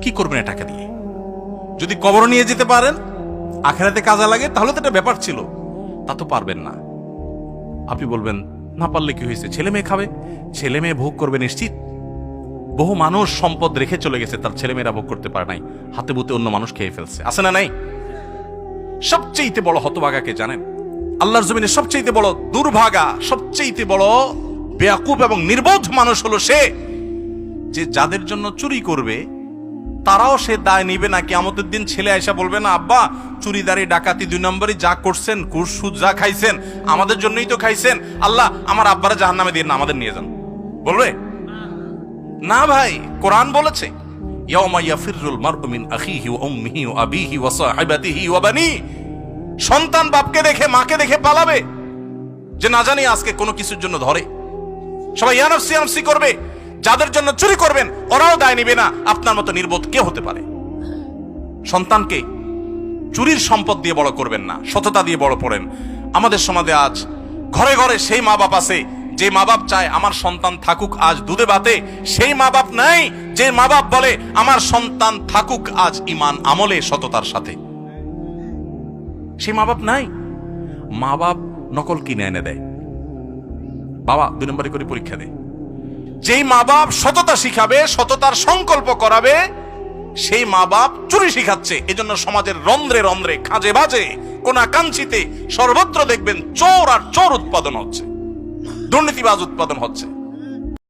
কি করবেন এ টাকা দিয়ে? যদি কবর নিয়ে যেতে পারেন, আখেরাতে কাজে লাগে, তাহলে তো একটা ব্যাপার ছিল। তা তো পারবেন না। আপনি বলবেন না পারলে কি হয়েছে, ছেলে মেয়ে খাবে, ছেলে মেয়ে ভোগ করবে নিশ্চিত। বহু মানুষ সম্পদ রেখে চলে গেছে, তার ছেলে মেয়েরা ভোগ করতে পারে নাই, হাতে বুতে অন্য মানুষ খেয়ে ফেলছে, আছে না নাই? সবচেয়ে বড় হতভাগাকে জানেন? আল্লাহর জমিনে সবচেয়ে বড় দুর্ভাগা, সবচেয়ে বড় বেয়াকুব এবং নির্বোধ মানুষ হলো সে, যে যাদের জন্য চুরি করবে তারাও সে দায় নিবে না। কিয়ামতের দিন ছেলে আয়সা বলবে না, আব্বা চুরিদারি ডাকাতি 2 নম্বরই যা করছেন, ঘুষ সুদ যা খাইছেন আমাদের জন্যই তো খাইছেন, আল্লাহ আমার আব্বারা জাহান্নামে দিয়ে না, আমাদের নিয়ে যান। বলবে না ভাই, কোরআন বলেছে ইয়াউমা ইয়াফিরুল মারউ মিন আখিহি ওয়া উম্মিহি ওয়া আবিহি ওয়া সাহিবাতিহি ওয়া বানি। সন্তান বাপকে দেখে মাকে দেখে পালাবে, যে না জানি আজকে কোনো কিছুর জন্য ধরে। সবাই ইয়ানফসি ইয়ানফসি করবে। যাদের জন্য চুরি করবেন ওরাও দায় নিবে না। আপনার মতো নির্বোধ কে হতে পারে? সন্তানকে চুরির সম্পদ দিয়ে বড় করবেন না, সততা দিয়ে বড় করেন। আমাদের সমাজে আজ ঘরে ঘরে সেই মা বাপ আছে যে মা বাপ চায় আমার সন্তান থাকুক আজ দুধে ভাতে, সেই মা বাপ নাই যে মা বাপ বলে আমার সন্তান থাকুক আজ ঈমান আমলে সততার সাথে। সেই মা বাপ নাই। মা বাপ নকল কিনে এনে দেয়, বাবা 2 নম্বরে করে পরীক্ষা দেয়। যেই মা বাপ সততা শিখাবে, সততার সংকল্প করাবে, সেই মা বাপ চুরি শিখাচ্ছে। এজন্য সমাজের রন্ধ্রে রন্ধ্রে, খাজে বাজে, কোনা কাঞ্চিতে সর্বত্র দেখবেন চোর আর চোর উৎপাদন হচ্ছে, দুর্নীতিবাজ উৎপাদন হচ্ছে।